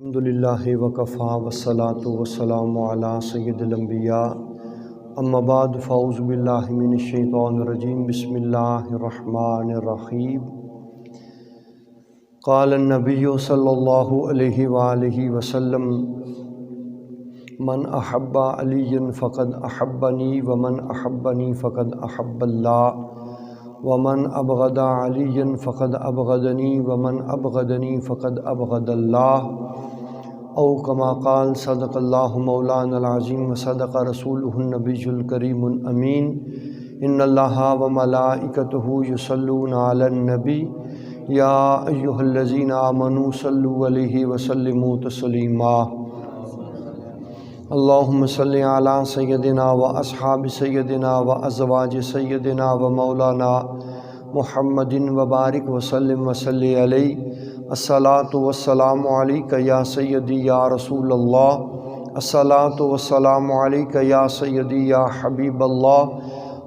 الحمدللہ وکفا والصلاة والسلام علی سید الانبیاء اما بعد فاعوذ باللہ من الشیطان الرجیم بسم اللہ الرحمن الرحیم قال النبی صلی اللہ علیہ وآلہ وسلم من احب علی فقد احبنی ومن احبنی فقد احب اللہ ومن ابغض علی فقد ابغضنی ومن ابغضنی فقد ابغض اللہ او کما قال صدق اللہ مولانا العظیم وصدق رسولہ النبی الکریم الامین ان اللہ وملائکتہ یصلون علی النبی یا ایہا الذین آمنوا صلوا علیہ وسلموا تسلیما اللہم صلی علی سیدنا و اصحاب سیدنا و ازواج سیدنا و مولانا محمد وبارک وسلم وصلی علیہ الصلاۃ والسلام علیک یا سیدی یا رسول اللہ الصلاۃ والسلام علیک یا سیدی یا حبیب اللہ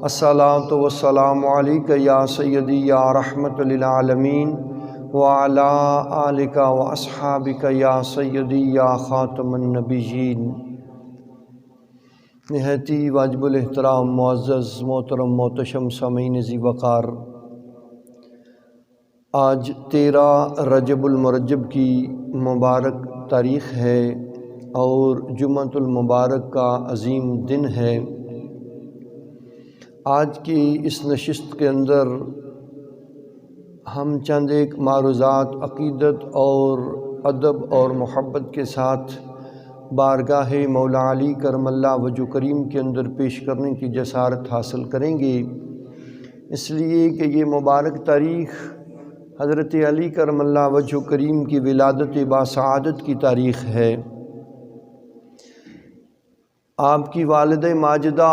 الصلاۃ والسلام علیک یا سیدی یا رحمت للعالمین وعلی آلک و اصحابک یا سیدی یا خاتم النبیین۔ نہایتی واجب الاحترام معزز محترم محتشم سامعین ذی وقار، آج 13 رجب المرجب کی مبارک تاریخ ہے اور جمعۃ المبارک کا عظیم دن ہے۔ آج کی اس نشست کے اندر ہم چند ایک معروضات عقیدت اور ادب اور محبت کے ساتھ بارگاہ مولا علی کرم اللہ وجہ کریم کے اندر پیش کرنے کی جسارت حاصل کریں گے، اس لیے کہ یہ مبارک تاریخ حضرت علی کرم اللہ وجہ کریم کی ولادت باسعادت کی تاریخ ہے۔ آپ کی والدہ ماجدہ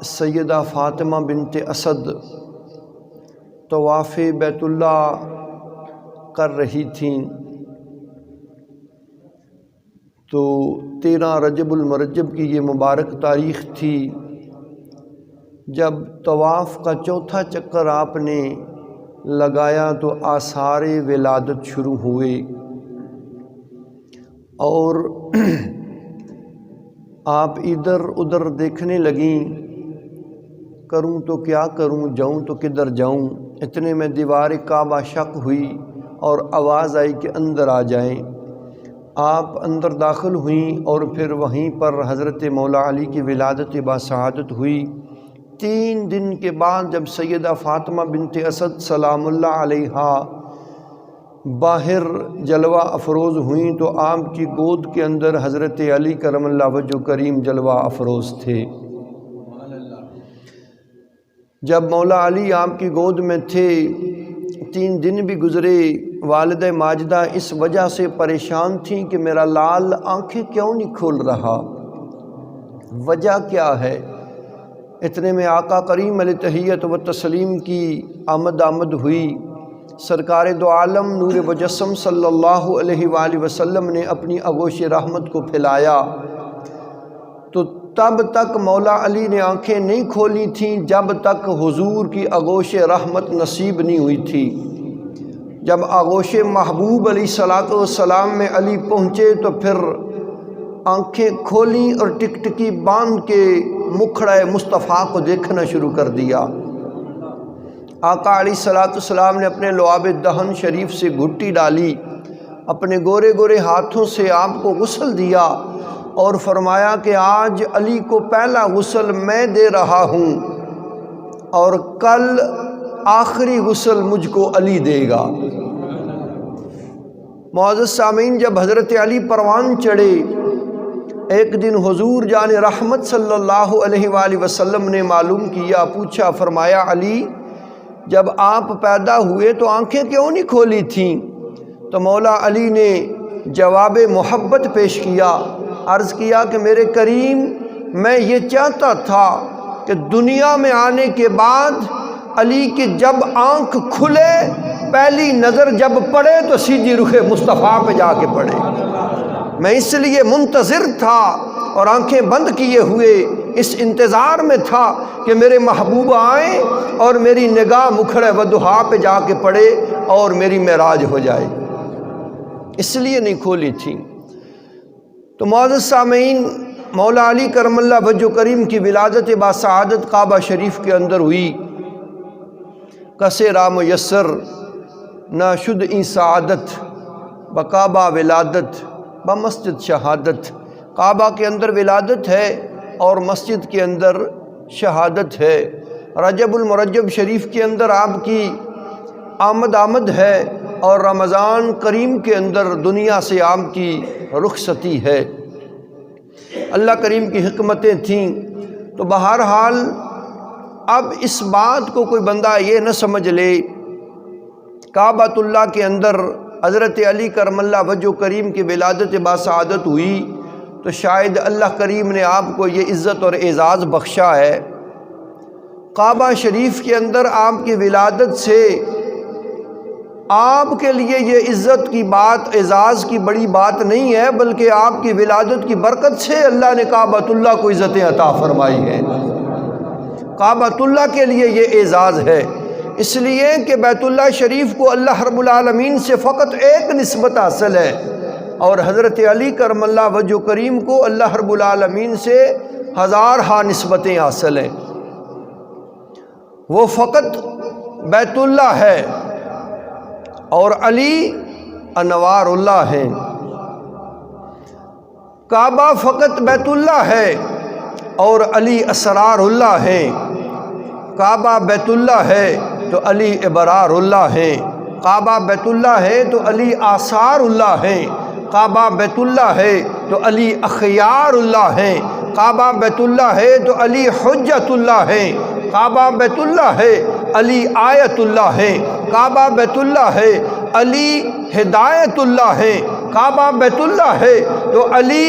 سیدہ فاطمہ بنت اسد طواف بیت اللہ کر رہی تھیں، تو 13 رجب المرجب کی یہ مبارک تاریخ تھی جب طواف کا چوتھا چکر آپ نے لگایا تو آثار ولادت شروع ہوئے، اور آپ ادھر ادھر دیکھنے لگیں، کروں تو کیا کروں، جاؤں تو کدھر جاؤں۔ اتنے میں دیوار کعبہ شق ہوئی اور آواز آئی کہ اندر آ جائیں۔ آپ اندر داخل ہوئیں اور پھر وہیں پر حضرت مولا علی کی ولادت باسعادت ہوئی۔ 3 دن کے بعد جب سیدہ فاطمہ بنت اسد سلام اللہ علیہا باہر جلوہ افروز ہوئیں تو آپ کی گود کے اندر حضرت علی کرم اللہ وجہ کریم جلوہ افروز تھے۔ جب مولا علی آپ کی گود میں تھے، 3 دن بھی گزرے، والدہ ماجدہ اس وجہ سے پریشان تھیں کہ میرا لال آنکھیں کیوں نہیں کھول رہا، وجہ کیا ہے۔ اتنے میں آقا کریم علیہ تحیت و تسلیم کی آمد ہوئی۔ سرکار دو عالم نور مجسم صلی اللہ علیہ وآلہ وسلم نے اپنی آغوش رحمت کو پھیلایا، تو تب تک مولا علی نے آنکھیں نہیں کھولی تھیں جب تک حضور کی آغوش رحمت نصیب نہیں ہوئی تھی۔ جب آغوش محبوب علیہ السلام میں علی پہنچے تو پھر آنکھیں کھولیں اور ٹکٹکی باندھ کے مکھڑہ مصطفیٰ کو دیکھنا شروع کر دیا۔ آقا علیہ السلام نے اپنے لعاب دہن شریف سے گھٹی ڈالی، اپنے گورے گورے ہاتھوں سے آپ کو غسل دیا اور فرمایا کہ آج علی کو پہلا غسل میں دے رہا ہوں اور کل آخری غسل مجھ کو علی دے گا۔ معزز سامعین، جب حضرت علی پروان چڑھے، ایک دن حضور جان رحمت صلی اللہ علیہ وآلہ وسلم نے معلوم کیا، پوچھا، فرمایا علی جب آپ پیدا ہوئے تو آنکھیں کیوں نہیں کھولی تھیں؟ تو مولا علی نے جواب محبت پیش کیا، عرض کیا کہ میرے کریم، میں یہ چاہتا تھا کہ دنیا میں آنے کے بعد علی کی جب آنکھ کھلے، پہلی نظر جب پڑے تو سیدھی رخ مصطفیٰ پہ جا کے پڑے۔ میں اس لیے منتظر تھا اور آنکھیں بند کیے ہوئے اس انتظار میں تھا کہ میرے محبوب آئیں اور میری نگاہ مکھڑ ودہا پہ جا کے پڑے اور میری معراج ہو جائے، اس لیے نہیں کھولی تھی۔ تو معزز سامعین، مولا علی کرم اللہ وجہ کریم کی ولادت باسعادت کعبہ شریف کے اندر ہوئی۔ کسے را میسر نہ شد این سعادت، بکعبہ ولادت بمسجد شہادت۔ کعبہ کے اندر ولادت ہے اور مسجد کے اندر شہادت ہے۔ رجب المرجب شریف کے اندر آپ کی آمد ہے اور رمضان کریم کے اندر دنیا سے آپ کی رخصتی ہے۔ اللہ کریم کی حکمتیں تھیں۔ تو بہرحال اب اس بات کو کوئی بندہ یہ نہ سمجھ لے، کعبۃ اللہ کے اندر حضرت علی کرم اللہ وجہ کریم کی ولادت باسعادت ہوئی تو شاید اللہ کریم نے آپ کو یہ عزت اور اعزاز بخشا ہے۔ کعبہ شریف کے اندر آپ کی ولادت سے آپ کے لیے یہ عزت کی بات، اعزاز کی بڑی بات نہیں ہے، بلکہ آپ کی ولادت کی برکت سے اللہ نے کعبۃ اللہ کو عزتیں عطا فرمائی ہیں۔ کعبۃ اللہ کے لیے یہ اعزاز ہے، اس لیے کہ بیت اللہ شریف کو اللہ رب العالمین سے فقط ایک نسبت حاصل ہے، اور حضرت علی کرم اللہ وجہ کریم کو اللہ رب العالمین سے ہزارہا نسبتیں حاصل ہیں۔ وہ فقط بیت اللہ ہے اور علی انوار اللہ ہیں۔ کعبہ فقط بیت اللہ ہے اور علی اسرار اللہ ہیں۔ کعبہ بیت اللہ ہے تو علی ابرار اللہ ہیں۔ کعبہ بیت اللہ ہے تو علی آثار اللہ ہیں۔ کعبہ بیت اللہ ہے تو علی اخیار اللہ ہیں۔ کعبہ بیت اللہ ہے تو علی حجت اللہ ہیں۔ کعبہ بیت اللہ ہے علی آیت اللہ ہیں۔ کعبہ بیت اللہ ہے علی ہدایت اللہ ہیں۔ کعبہ بیت اللہ ہے تو علی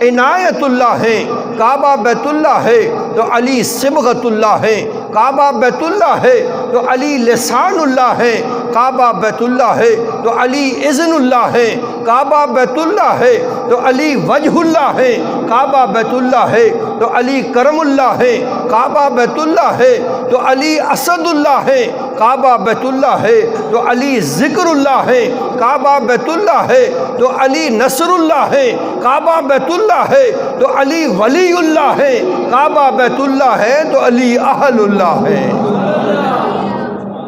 عنایت اللہ ہیں۔ کعبہ بیت اللہ ہے تو علی صبغت اللہ ہیں۔ کعبہ بیت اللہ ہے تو علی لسان اللہ ہیں۔ کعبہ بیت اللہ ہے تو علی اذن اللہ ہیں۔ کعبہ بیت اللہ ہے تو علی وجہ اللہ ہیں۔ کعبہ بیت اللہ ہے تو علی کرم اللہ ہیں۔ کعبہ بیت اللہ ہے تو علی اسد اللہ ہیں۔ کعبہ بیت اللہ ہے تو علی ذکر اللہ ہیں۔ کعبہ بیت اللہ ہے تو علی نصر اللہ ہیں۔ کعبہ بیت اللہ ہے تو علی ولی اللہ ہیں۔ کعبہ بیت اللہ ہے تو علی اہل اللہ ہیں۔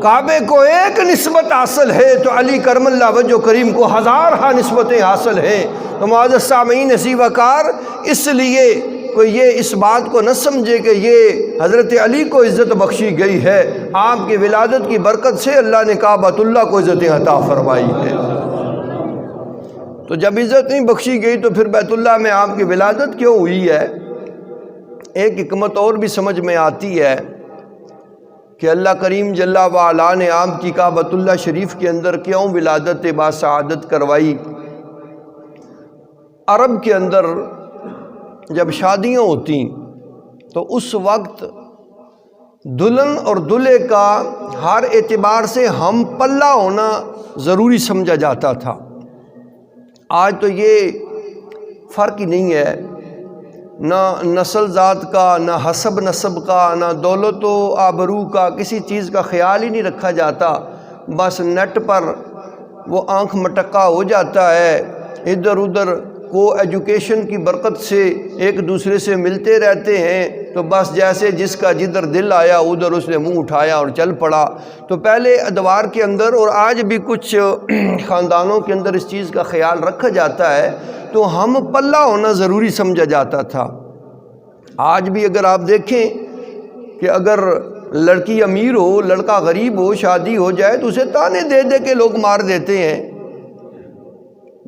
کعبے کو ایک نسبت حاصل ہے تو علی کرم اللہ وجہ کریم کو ہزارہا نسبتیں حاصل ہیں۔ تو معزز سامعین اسی وقار، اس لیے کوئی یہ اس بات کو نہ سمجھے کہ یہ حضرت علی کو عزت بخشی گئی ہے، آپ کی ولادت کی برکت سے اللہ نے کعبۃ اللہ کو عزت عطا فرمائی ہے۔ تو جب عزت نہیں بخشی گئی تو پھر بیت اللہ میں آپ کی ولادت کیوں ہوئی ہے؟ ایک حکمت اور بھی سمجھ میں آتی ہے کہ اللہ کریم جل وعلا نے آپ کی کعبۃ اللہ شریف کے اندر کیوں ولادت باسعادت کروائی۔ عرب کے اندر جب شادیاں ہوتی تو اس وقت دلہن اور دلہے کا ہر اعتبار سے ہم پلہ ہونا ضروری سمجھا جاتا تھا۔ آج تو یہ فرق ہی نہیں ہے، نہ نسل ذات کا، نہ حسب نسب کا، نہ دولت و آبرو کا، کسی چیز کا خیال ہی نہیں رکھا جاتا۔ بس نیٹ پر وہ آنکھ مٹکا ہو جاتا ہے، ادھر ادھر کو ایجوکیشن کی برکت سے ایک دوسرے سے ملتے رہتے ہیں، تو بس جیسے جس کا جدھر دل آیا ادھر اس نے منہ اٹھایا اور چل پڑا۔ تو پہلے ادوار کے اندر اور آج بھی کچھ خاندانوں کے اندر اس چیز کا خیال رکھا جاتا ہے، تو ہم پلہ ہونا ضروری سمجھا جاتا تھا۔ آج بھی اگر آپ دیکھیں کہ اگر لڑکی امیر ہو، لڑکا غریب ہو، شادی ہو جائے تو اسے تانے دے دے کے لوگ مار دیتے ہیں،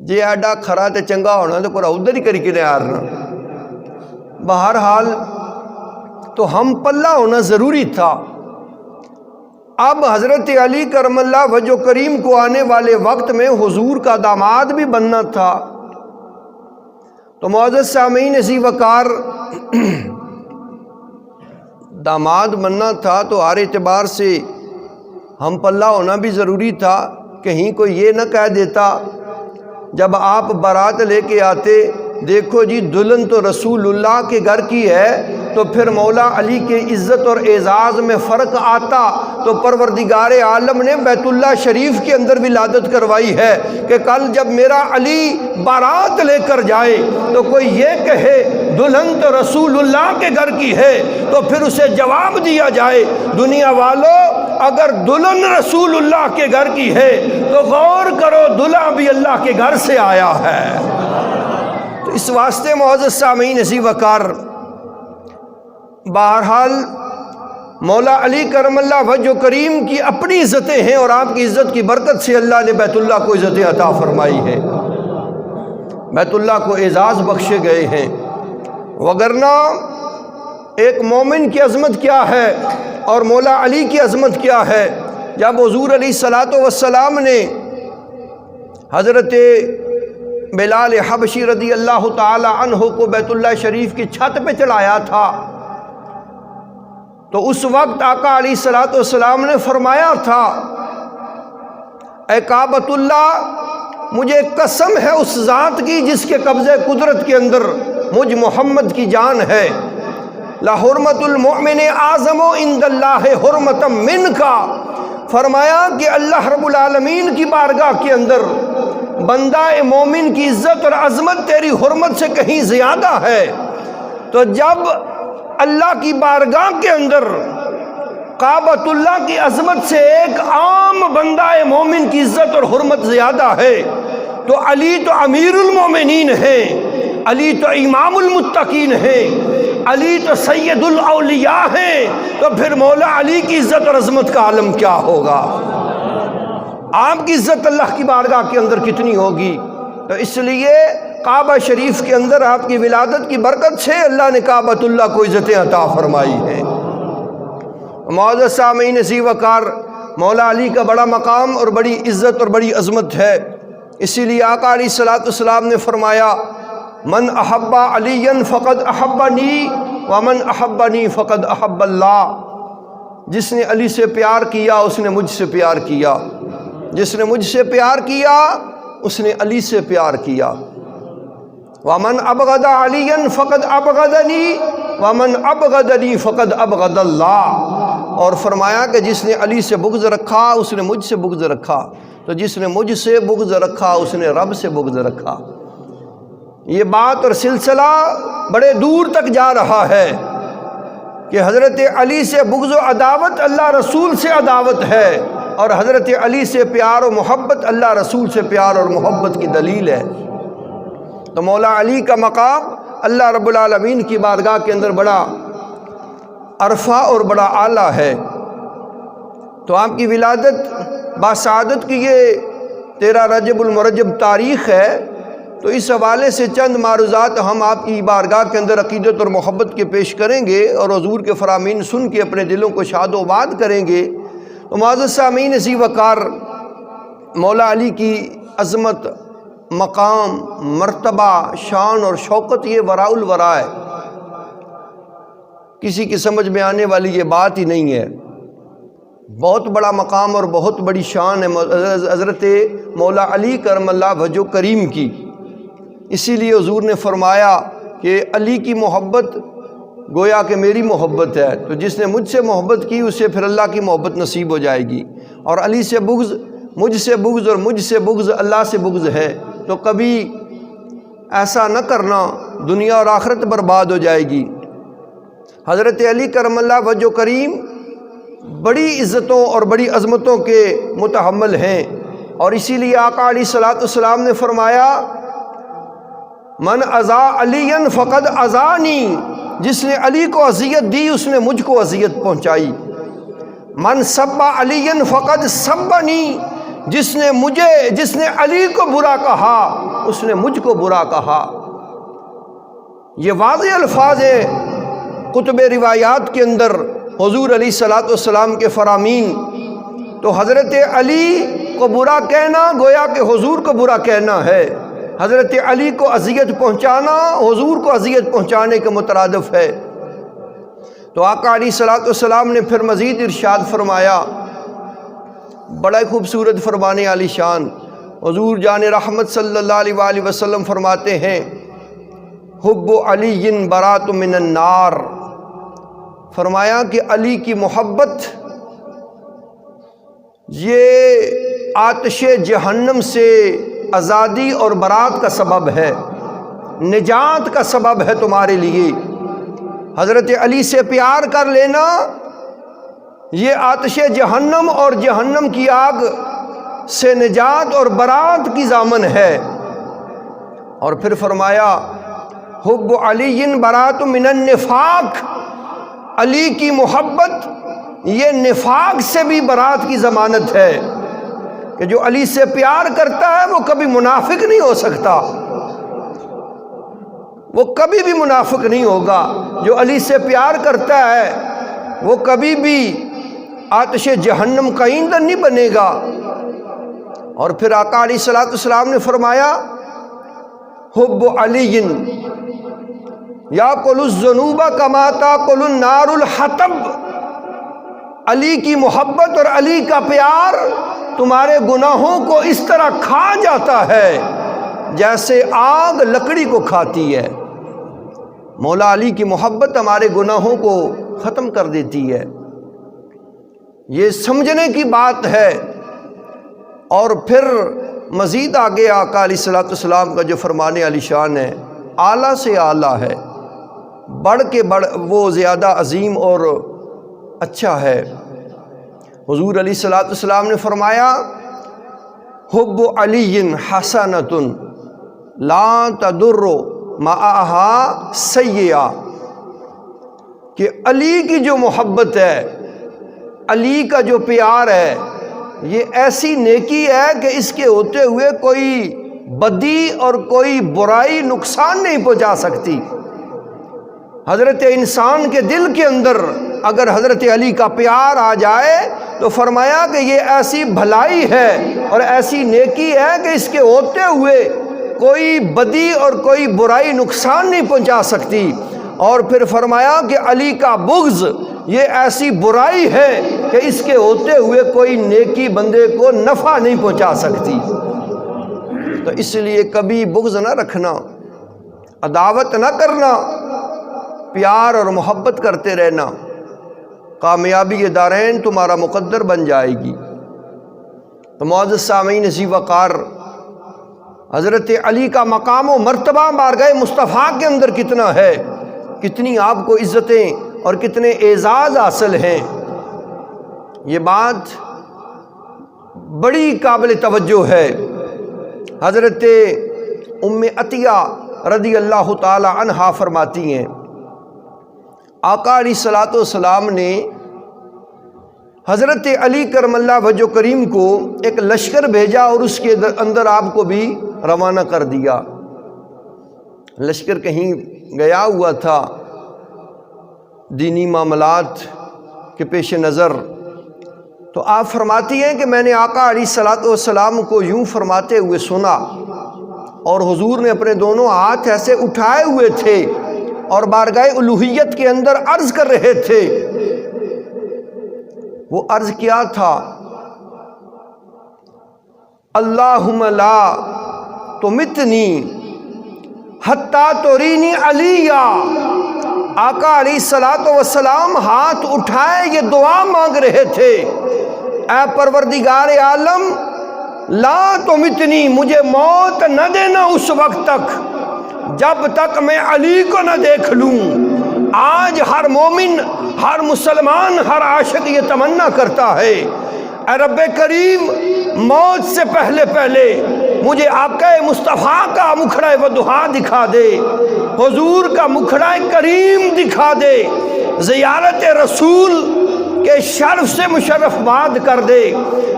جے ایڈا کھرا تے چنگا ہونا تو کوئی ادھر ہی کری کے آرنا۔ بہرحال تو ہم پلہ ہونا ضروری تھا۔ اب حضرت علی کرم اللہ وجہ کریم کو آنے والے وقت میں حضور کا داماد بھی بننا تھا۔ تو معزز سامعین اسی وقار، داماد بننا تھا تو ہر اعتبار سے ہم پلہ ہونا بھی ضروری تھا۔ کہیں کوئی یہ نہ کہہ دیتا جب آپ بارات لے کے آتے دیکھو جی دلہن تو رسول اللہ کے گھر کی ہے، تو پھر مولا علی کے عزت اور اعزاز میں فرق آتا تو پروردگار عالم نے بیت اللہ شریف کے اندر ولادت کروائی ہے کہ کل جب میرا علی بارات لے کر جائے تو کوئی یہ کہے دلہن تو رسول اللہ کے گھر کی ہے، تو پھر اسے جواب دیا جائے دنیا والوں اگر دلہن رسول اللہ کے گھر کی ہے تو غور کرو دلہا بھی اللہ کے گھر سے آیا ہے۔ تو اس واسطے معزز سامعین عزیز وقار، بہرحال مولا علی کرم اللہ وجہ کریم کی اپنی عزتیں ہیں اور آپ کی عزت کی برکت سے اللہ نے بیت اللہ کو عزت عطا فرمائی ہے، بیت اللہ کو اعزاز بخشے گئے ہیں۔ وگرنہ ایک مومن کی عظمت کیا ہے اور مولا علی کی عظمت کیا ہے؟ جب حضور علیہ السلام نے حضرت بلال حبشی رضی اللہ تعالی عنہ کو بیت اللہ شریف کی چھت پہ چڑھایا تھا تو اس وقت آقا علیہ السلام نے فرمایا تھا اے کعبۃ اللہ، مجھے قسم ہے اس ذات کی جس کے قبضے قدرت کے اندر مجھ محمد کی جان ہے، لحرمت المؤمن اعظم عند اللہ حرمت منکا، فرمایا کہ اللہ رب العالمین کی بارگاہ کے اندر بندہ مومن کی عزت اور عظمت تیری حرمت سے کہیں زیادہ ہے۔ تو جب اللہ کی بارگاہ کے اندر کعبۃ اللہ کی عظمت سے ایک عام بندہ مومن کی عزت اور حرمت زیادہ ہے تو علی تو امیر المومنین ہیں، علی تو امام المتقین ہیں، علی تو سید الاولیاء ہیں، تو پھر مولا علی کی عزت اور عظمت کا عالم کیا ہوگا؟ آپ کی عزت اللہ کی بارگاہ کے اندر کتنی ہوگی؟ تو اس لیے کعبہ شریف کے اندر آپ کی ولادت کی برکت سے اللہ نے کعبۃ اللہ کو عزت عطا فرمائی ہے۔ معزز سامعین عزیز وقار، مولا علی کا بڑا مقام اور بڑی عزت اور بڑی عظمت ہے، اسی لیے آقا علیہ السلام نے فرمایا من احب علی فقد احبنی ومن احبنی فقد احب اللہ، جس نے علی سے پیار کیا اس نے مجھ سے پیار کیا، جس نے مجھ سے پیار کیا اس نے علی سے پیار کیا، ومن ابغض علی فقد ابغضنی ومن ابغضنی فقد ابغض اللہ، اور فرمایا کہ جس نے علی سے بغض رکھا اس نے مجھ سے بغض رکھا، تو جس نے مجھ سے بغض رکھا اس نے رب سے بغض رکھا۔ یہ بات اور سلسلہ بڑے دور تک جا رہا ہے کہ حضرت علی سے بغض و عداوت اللہ رسول سے عداوت ہے، اور حضرت علی سے پیار و محبت اللہ رسول سے پیار اور محبت کی دلیل ہے۔ تو مولا علی کا مقام اللہ رب العالمین کی بارگاہ کے اندر بڑا عرفہ اور بڑا اعلیٰ ہے۔ تو آپ کی ولادت باسعادت کی یہ 13 رجب المرجب تاریخ ہے، تو اس حوالے سے چند معروضات ہم آپ کی بارگاہ کے اندر عقیدت اور محبت کے پیش کریں گے اور حضور کے فرامین سن کے اپنے دلوں کو شاد و آباد کریں گے۔ تو معزز سامعین عزیز وقار، مولا علی کی عظمت، مقام، مرتبہ، شان اور شوکت یہ وراء الورا ہے، کسی کی سمجھ میں آنے والی یہ بات ہی نہیں ہے۔ بہت بڑا مقام اور بہت بڑی شان ہے حضرت مولا علی کرم اللہ وجہ کریم کی، اسی لیے حضور نے فرمایا کہ علی کی محبت گویا کہ میری محبت ہے، تو جس نے مجھ سے محبت کی اسے پھر اللہ کی محبت نصیب ہو جائے گی، اور علی سے بغض، مجھ سے بغض اور مجھ سے بغض اللہ سے بغض ہے، تو کبھی ایسا نہ کرنا، دنیا اور آخرت برباد ہو جائے گی۔ حضرت علی کرم اللہ وجہ کریم بڑی عزتوں اور بڑی عظمتوں کے متحمل ہیں، اور اسی لیے آقا علیہ السلام نے فرمایا من اذا علی فقد اذانی، جس نے علی کو اذیت دی اس نے مجھ کو اذیت پہنچائی، من سب علی فقد سبنی، جس نے علی کو برا کہا اس نے مجھ کو برا کہا۔ یہ واضح الفاظ ہیں کتب روایات کے اندر حضور علیہ السلام کے فرامین، تو حضرت علی کو برا کہنا گویا کہ حضور کو برا کہنا ہے، حضرت علی کو اذیت پہنچانا حضور کو اذیت پہنچانے کے مترادف ہے۔ تو آقا علیہ السلام نے پھر مزید ارشاد فرمایا، بڑا خوبصورت فرمانے علی شان، حضور جان رحمت صلی اللہ علیہ وآلہ وسلم فرماتے ہیں حب علی برات من النار، فرمایا کہ علی کی محبت یہ آتش جہنم سے آزادی اور برات کا سبب ہے، نجات کا سبب ہے تمہارے لیے۔ حضرت علی سے پیار کر لینا یہ آتش جہنم اور جہنم کی آگ سے نجات اور برات کی ضامن ہے۔ اور پھر فرمایا حب علی برات من النفاق، علی کی محبت یہ نفاق سے بھی برات کی ضمانت ہے کہ جو علی سے پیار کرتا ہے وہ کبھی منافق نہیں ہو سکتا، وہ کبھی بھی منافق نہیں ہوگا۔ جو علی سے پیار کرتا ہے وہ کبھی بھی آتش جہنم کا ایندھن نہیں بنے گا۔ اور پھر آقا علیہ الصلوۃ والسلام نے فرمایا حب علی یاکل الذنوب کما تاکل النار الحطب، علی کی محبت اور علی کا پیار تمہارے گناہوں کو اس طرح کھا جاتا ہے جیسے آگ لکڑی کو کھاتی ہے۔ مولا علی کی محبت ہمارے گناہوں کو ختم کر دیتی ہے، یہ سمجھنے کی بات ہے۔ اور پھر مزید آگے آقا علیہ الصلوۃ والسلام کا جو فرمان علی شان ہے اعلیٰ سے اعلیٰ ہے، بڑھ کے بڑھ وہ زیادہ عظیم اور اچھا ہے۔ حضور علیہ الصلوۃ والسلام نے فرمایا حب علی حسنۃ لا تضر معها سیئہ، کہ علی کی جو محبت ہے، علی کا جو پیار ہے، یہ ایسی نیکی ہے کہ اس کے ہوتے ہوئے کوئی بدی اور کوئی برائی نقصان نہیں پہنچا سکتی۔ حضرت انسان کے دل کے اندر اگر حضرت علی کا پیار آ جائے تو فرمایا کہ یہ ایسی بھلائی ہے اور ایسی نیکی ہے کہ اس کے ہوتے ہوئے کوئی بدی اور کوئی برائی نقصان نہیں پہنچا سکتی۔ اور پھر فرمایا کہ علی کا بغض یہ ایسی برائی ہے کہ اس کے ہوتے ہوئے کوئی نیکی بندے کو نفع نہیں پہنچا سکتی۔ تو اس لیے کبھی بغض نہ رکھنا، عداوت نہ کرنا، پیار اور محبت کرتے رہنا، کامیابی دارین تمہارا مقدر بن جائے گی۔ تو معزز سامعین عزیز وقار، حضرت علی کا مقام و مرتبہ بارگاہ مصطفیٰ کے اندر کتنا ہے، کتنی آپ کو عزتیں اور کتنے اعزاز حاصل ہیں، یہ بات بڑی قابل توجہ ہے۔ حضرت ام عطیہ رضی اللہ تعالی عنہا فرماتی ہیں آقا علیہ الصلوۃ والسلام نے حضرت علی کرم اللہ وجہ کریم کو ایک لشکر بھیجا اور اس کے اندر آپ کو بھی روانہ کر دیا۔ لشکر کہیں گیا ہوا تھا دینی معاملات کے پیش نظر، تو آپ فرماتی ہیں کہ میں نے آقا علیہ الصلوۃ والسلام کو یوں فرماتے ہوئے سنا، اور حضور نے اپنے دونوں ہاتھ ایسے اٹھائے ہوئے تھے اور بارگاہ الوہیت کے اندر عرض کر رہے تھے۔ وہ عرض کیا تھا اللہم لا تمتنی حتی ترینی علیہ۔ آقا علیہ الصلوۃ والسلام ہاتھ اٹھائے یہ دعا مانگ رہے تھے، اے پروردگار عالم لا تمتنی، مجھے موت نہ دینا اس وقت تک جب تک میں علی کو نہ دیکھ لوں۔ آج ہر مومن، ہر مسلمان، ہر عاشق یہ تمنا کرتا ہے اے رب کریم موت سے پہلے پہلے مجھے آقا مصطفیٰ کا مکھڑا وضحا دکھا دے، حضور کا مکھڑا کریم دکھا دے، زیارت رسول کے شرف سے مشرف باد کر دے۔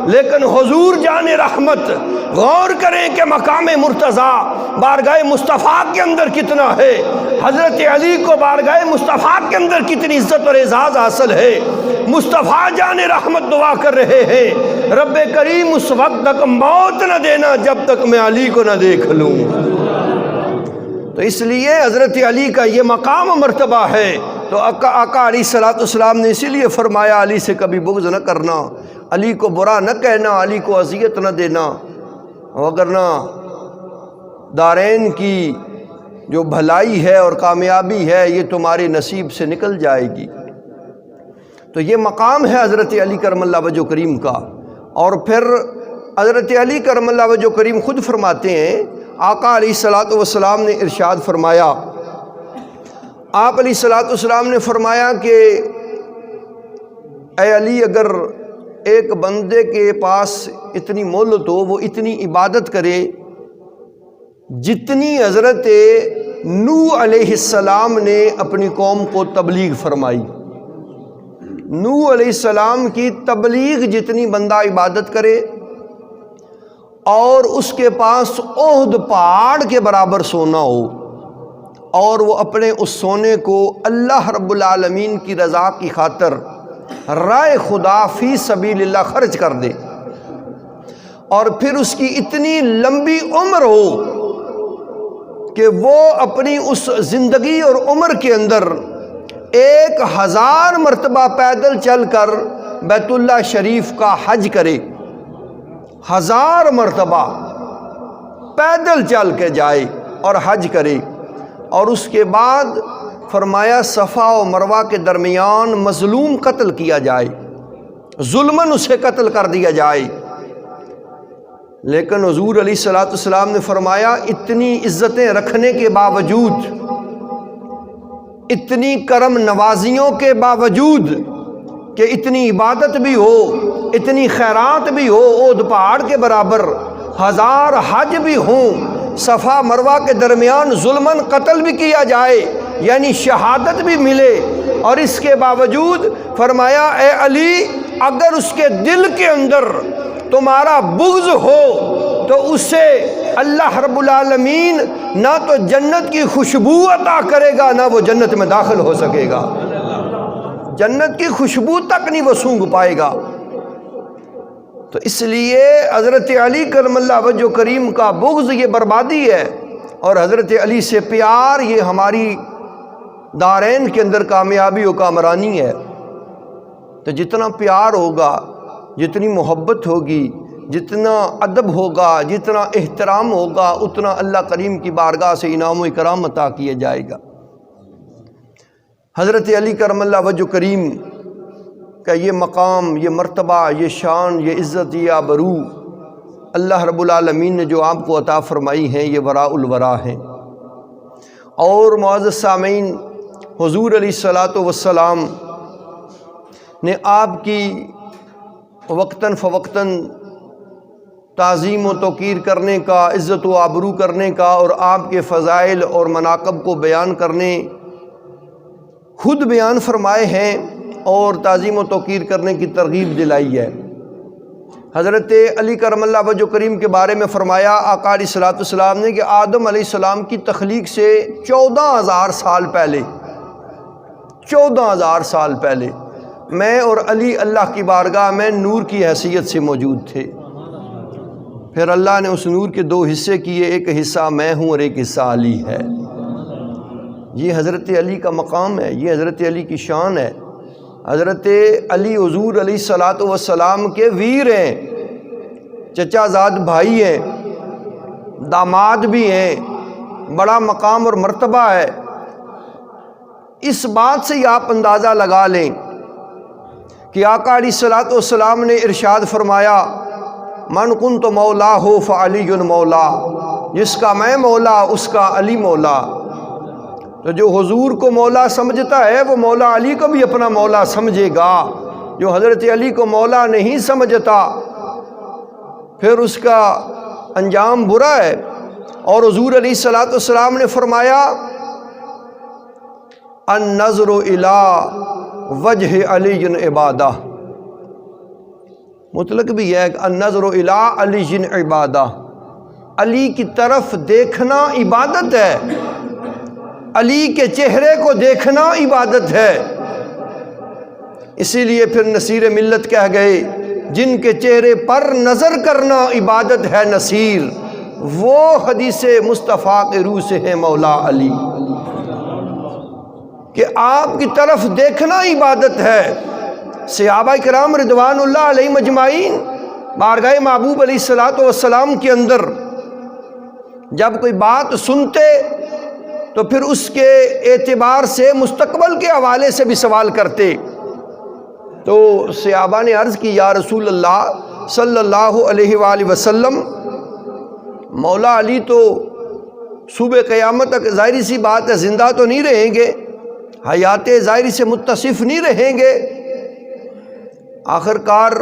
لیکن حضور جان رحمت غور کریں کہ مقام مرتضیٰ بارگاہ مصطفیٰ کے اندر کتنا ہے، حضرت علی کو بارگاہ مصطفیٰ کے اندر کتنی عزت اور اعزاز حاصل ہے۔ مصطفیٰ جان رحمت دعا کر رہے ہیں رب کریم اس وقت تک موت نہ دینا جب تک میں علی کو نہ دیکھ لوں۔ تو اس لیے حضرت علی کا یہ مقام و مرتبہ ہے۔ تو آقا علیہ الصلوۃ والسلام نے اسی لیے فرمایا علی سے کبھی بغض نہ کرنا، علی کو برا نہ کہنا، علی کو اذیت نہ دینا، وگرنہ دارین کی جو بھلائی ہے اور کامیابی ہے یہ تمہارے نصیب سے نکل جائے گی۔ تو یہ مقام ہے حضرت علی کرم اللہ وجہ کریم کا۔ اور پھر حضرت علی کرم اللہ وجہ کریم خود فرماتے ہیں، آقا علیہ الصلوۃ والسلام نے ارشاد فرمایا، آپ علیہ الصلوۃ والسلام نے فرمایا کہ اے علی، اگر ایک بندے کے پاس اتنی مہلت ہو، وہ اتنی عبادت کرے جتنی حضرت نوح علیہ السلام نے اپنی قوم کو تبلیغ فرمائی، نوح علیہ السلام کی تبلیغ جتنی بندہ عبادت کرے، اور اس کے پاس احد پہاڑ کے برابر سونا ہو، اور وہ اپنے اس سونے کو اللہ رب العالمین کی رضا کی خاطر راہ خدا فی سبیل اللہ خرچ کر دے، اور پھر اس کی اتنی لمبی عمر ہو کہ وہ اپنی اس زندگی اور عمر کے اندر 1000 مرتبہ پیدل چل کر بیت اللہ شریف کا حج کرے، 1000 مرتبہ پیدل چل کے جائے اور حج کرے، اور اس کے بعد فرمایا صفا و مروہ کے درمیان مظلوم قتل کیا جائے، ظلماً اسے قتل کر دیا جائے۔ لیکن حضور علیہ الصلوۃ والسلام نے فرمایا اتنی عزتیں رکھنے کے باوجود، اتنی کرم نوازیوں کے باوجود کہ اتنی عبادت بھی ہو، اتنی خیرات بھی ہو، احد پہاڑ کے برابر 1000 حج بھی ہوں، صفا مروہ کے درمیان ظلماً قتل بھی کیا جائے، یعنی شہادت بھی ملے، اور اس کے باوجود فرمایا اے علی، اگر اس کے دل کے اندر تمہارا بغض ہو تو اسے اللہ رب العالمین نہ تو جنت کی خوشبو عطا کرے گا، نہ وہ جنت میں داخل ہو سکے گا، جنت کی خوشبو تک نہیں وہ سونگھ پائے گا۔ تو اس لیے حضرت علی کرم اللہ وجہ کریم کا بغض یہ بربادی ہے، اور حضرت علی سے پیار یہ ہماری دارین کے اندر کامیابی و کامرانی ہے۔ تو جتنا پیار ہوگا، جتنی محبت ہوگی، جتنا ادب ہوگا، جتنا احترام ہوگا، اتنا اللہ کریم کی بارگاہ سے انعام و اکرام عطا کیا جائے گا۔ حضرت علی کرم اللہ وجہ کریم کا یہ مقام، یہ مرتبہ، یہ شان، یہ عزت، یہ آبرو اللہ رب العالمین نے جو آپ کو عطا فرمائی ہیں، یہ وراء الورا ہیں۔ اور معزز سامعین، حضور علیہ الصلوۃ والسلام نے آپ کی وقتاً فوقتاً تعظیم و توقیر کرنے کا، عزت و آبرو کرنے کا، اور آپ کے فضائل اور مناقب کو بیان کرنے خود بیان فرمائے ہیں، اور تعظیم و توقیر کرنے کی ترغیب دلائی ہے۔ حضرت علی کرم اللہ وجہ کریم کے بارے میں فرمایا آقا علیہ الصلوۃ والسلام نے کہ آدم علیہ السلام کی تخلیق سے 14,000 سال پہلے، 14,000 سال پہلے میں اور علی اللہ کی بارگاہ میں نور کی حیثیت سے موجود تھے۔ پھر اللہ نے اس نور کے 2 حصے کیے، ایک حصہ میں ہوں اور ایک حصہ علی ہے۔ یہ حضرت علی کا مقام ہے، یہ حضرت علی کی شان ہے۔ حضرت علی حضور علیہ الصلوۃ والسلام کے ویر ہیں، چچا زاد بھائی ہیں، داماد بھی ہیں، بڑا مقام اور مرتبہ ہے۔ اس بات سے آپ اندازہ لگا لیں کہ آقا علیہ الصلوۃ والسلام نے ارشاد فرمایا من کنت مولا ہو فعلی مولا، جس کا میں مولا اس کا علی مولا۔ تو جو حضور کو مولا سمجھتا ہے وہ مولا علی کو بھی اپنا مولا سمجھے گا، جو حضرت علی کو مولا نہیں سمجھتا پھر اس کا انجام برا ہے۔ اور حضور علیہ الصلوۃ والسلام نے فرمایا النظر الی وجہ علی عبادہ، مطلق بھی ہے کہ النظر الی علی عبادہ، علی کی طرف دیکھنا عبادت ہے، علی کے چہرے کو دیکھنا عبادت ہے۔ اسی لیے پھر نصیر ملت کہہ گئے جن کے چہرے پر نظر کرنا عبادت ہے نصیر، وہ حدیث مصطفیٰ کے روح سے ہے مولا علی، کہ آپ کی طرف دیکھنا عبادت ہے۔ صحابہ کرام رضوان اللہ علیہ مجمعین بارگاہ محبوب علیہ الصلوۃ والسلام کے اندر جب کوئی بات سنتے تو پھر اس کے اعتبار سے مستقبل کے حوالے سے بھی سوال کرتے۔ تو صحابہ نے عرض کی یا رسول اللہ صلی اللہ علیہ وآلہ وسلم، مولا علی تو صبح قیامت تک ظاہری سی بات ہے زندہ تو نہیں رہیں گے، حیات ظاہری سے متصف نہیں رہیں گے، آخر کار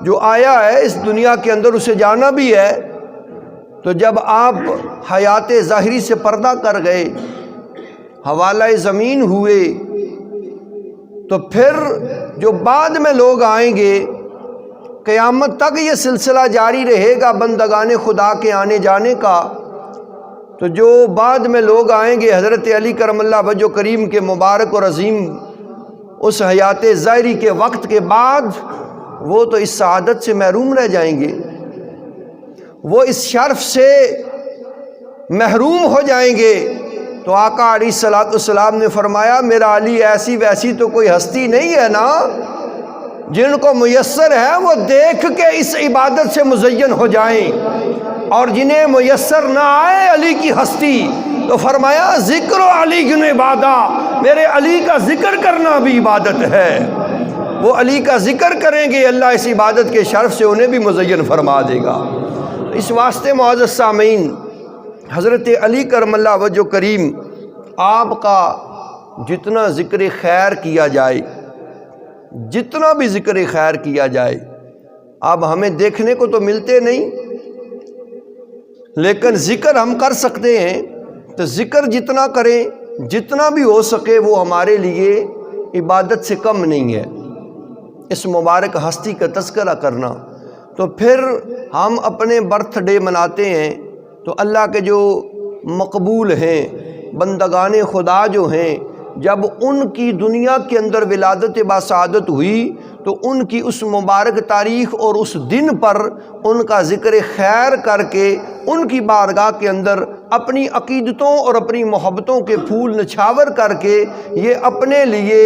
جو آیا ہے اس دنیا کے اندر اسے جانا بھی ہے، تو جب آپ حیات ظاہری سے پردہ کر گئے، حوالہ زمین ہوئے، تو پھر جو بعد میں لوگ آئیں گے قیامت تک یہ سلسلہ جاری رہے گا بندگان خدا کے آنے جانے کا۔ تو جو بعد میں لوگ آئیں گے حضرت علی کرم اللہ وجہ کریم کے مبارک اور عظیم اس حیات ظاہری کے وقت کے بعد وہ تو اس سعادت سے محروم رہ جائیں گے، وہ اس شرف سے محروم ہو جائیں گے۔ تو آقا علیہ الصلوۃ والسلام نے فرمایا میرا علی ایسی ویسی تو کوئی ہستی نہیں ہے نا، جن کو میسر ہے وہ دیکھ کے اس عبادت سے مزین ہو جائیں، اور جنہیں میسر نہ آئے علی کی ہستی تو فرمایا ذکر علی کی عبادت، میرے علی کا ذکر کرنا بھی عبادت ہے۔ وہ علی کا ذکر کریں گے اللہ اس عبادت کے شرف سے انہیں بھی مزین فرما دے گا۔ اس واسطے معزز سامعین، حضرت علی کرم اللہ وجہ کریم آپ کا جتنا ذکر خیر کیا جائے، جتنا بھی ذکر خیر کیا جائے، اب ہمیں دیکھنے کو تو ملتے نہیں، لیکن ذکر ہم کر سکتے ہیں، تو ذکر جتنا کریں جتنا بھی ہو سکے وہ ہمارے لیے عبادت سے کم نہیں ہے۔ اس مبارک ہستی کا تذکرہ کرنا، تو پھر ہم اپنے برتھ ڈے مناتے ہیں تو اللہ کے جو مقبول ہیں بندگان خدا جو ہیں، جب ان کی دنیا کے اندر ولادت باسعادت ہوئی تو ان کی اس مبارک تاریخ اور اس دن پر ان کا ذکر خیر کر کے ان کی بارگاہ کے اندر اپنی عقیدتوں اور اپنی محبتوں کے پھول نچھاور کر کے یہ اپنے لیے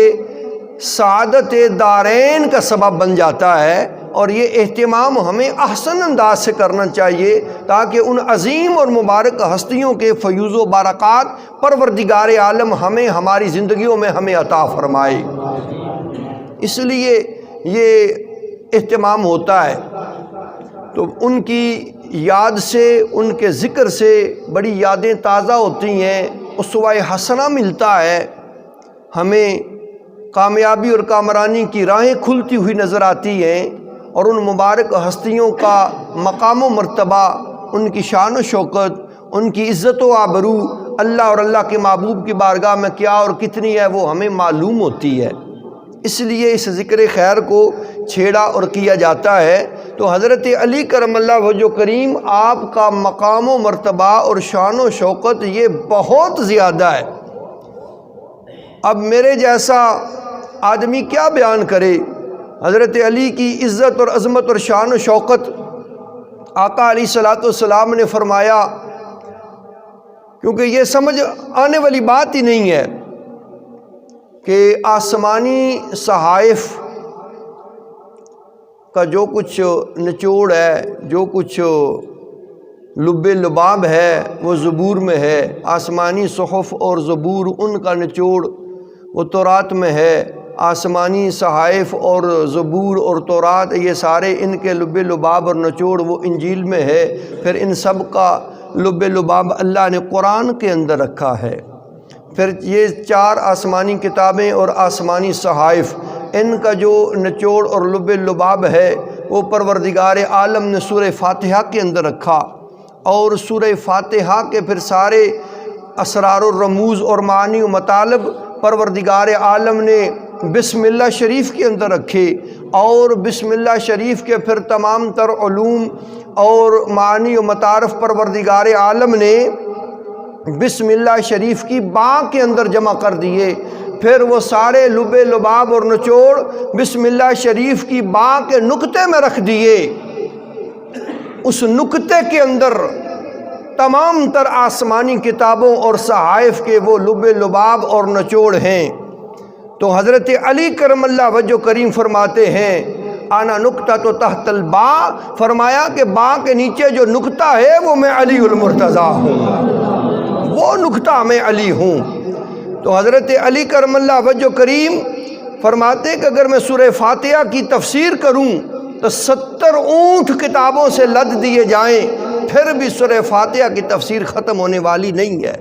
سعادت دارین کا سبب بن جاتا ہے۔ اور یہ اہتمام ہمیں احسن انداز سے کرنا چاہیے تاکہ ان عظیم اور مبارک ہستیوں کے فیوز و برکات پروردگار عالم ہمیں ہماری زندگیوں میں ہمیں عطا فرمائے۔ اس لیے یہ اہتمام ہوتا ہے، تو ان کی یاد سے ان کے ذکر سے بڑی یادیں تازہ ہوتی ہیں، اسوہ حسنہ ملتا ہے، ہمیں کامیابی اور کامرانی کی راہیں کھلتی ہوئی نظر آتی ہیں، اور ان مبارک ہستیوں کا مقام و مرتبہ، ان کی شان و شوکت، ان کی عزت و آبرو اللہ اور اللہ کے محبوب کی بارگاہ میں کیا اور کتنی ہے وہ ہمیں معلوم ہوتی ہے۔ اس لیے اس ذکر خیر کو چھیڑا اور کیا جاتا ہے۔ تو حضرت علی کرم اللہ وجہ کریم آپ کا مقام و مرتبہ اور شان و شوکت یہ بہت زیادہ ہے۔ اب میرے جیسا آدمی کیا بیان کرے حضرت علی کی عزت اور عظمت اور شان و شوکت؟ آقا علیہ الصلوۃ والسلام نے فرمایا، کیونکہ یہ سمجھ آنے والی بات ہی نہیں ہے کہ آسمانی صحائف کا جو کچھ نچوڑ ہے، جو کچھ لب لباب ہے وہ زبور میں ہے، آسمانی صحف اور زبور ان کا نچوڑ وہ تورات میں ہے، آسمانی صحائف اور زبور اور تورات یہ سارے ان کے لب لباب اور نچوڑ وہ انجیل میں ہے، پھر ان سب کا لب لباب اللہ نے قرآن کے اندر رکھا ہے۔ پھر یہ 4 آسمانی کتابیں اور آسمانی صحائف ان کا جو نچوڑ اور لب لباب ہے وہ پروردگار عالم نے سورہ فاتحہ کے اندر رکھا، اور سورہ فاتحہ کے پھر سارے اسرار و رموز اور معانی و مطالب پروردگار عالم نے بسم اللہ شریف کے اندر رکھے، اور بسم اللہ شریف کے پھر تمام تر علوم اور معانی و متعارف پروردگار عالم نے بسم اللہ شریف کی باں کے اندر جمع کر دیے، پھر وہ سارے لب لباب اور نچوڑ بسم اللہ شریف کی باں کے نقطے میں رکھ دیے۔ اس نقطے کے اندر تمام تر آسمانی کتابوں اور صحائف کے وہ لب لباب اور نچوڑ ہیں۔ تو حضرت علی کرم اللہ وجہ کریم فرماتے ہیں آنا نقطہ تو تحت البا، فرمایا کہ با کے نیچے جو نقطہ ہے وہ میں علی المرتضیٰ ہوں، وہ نقطہ میں علی ہوں۔ تو حضرت علی کرم اللہ وجہ کریم فرماتے ہیں کہ اگر میں سورہ فاتحہ کی تفسیر کروں تو 70 اونٹ کتابوں سے لد دیے جائیں، پھر بھی سورہ فاتحہ کی تفسیر ختم ہونے والی نہیں ہے۔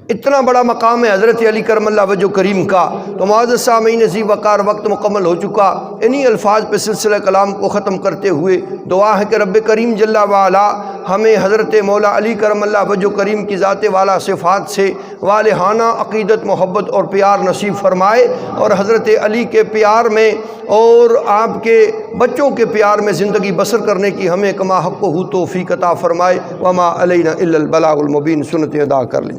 اتنا بڑا مقام ہے حضرت علی کرم اللہ وجہ کریم کا۔ تو معزز سامعین ذی وقار، وقت مکمل ہو چکا، انہی الفاظ پہ سلسلہ کلام کو ختم کرتے ہوئے دعا ہے کہ رب کریم جل وعلا ہمیں حضرت مولا علی کرم اللہ وجہ کریم کی ذات والا صفات سے والہانہ عقیدت، محبت اور پیار نصیب فرمائے، اور حضرت علی کے پیار میں اور آپ کے بچوں کے پیار میں زندگی بسر کرنے کی ہمیں کما حق ہو توفیق عطا فرمائے۔ وما علینا الا البلاغ المبین، سنت ادا کر لیں۔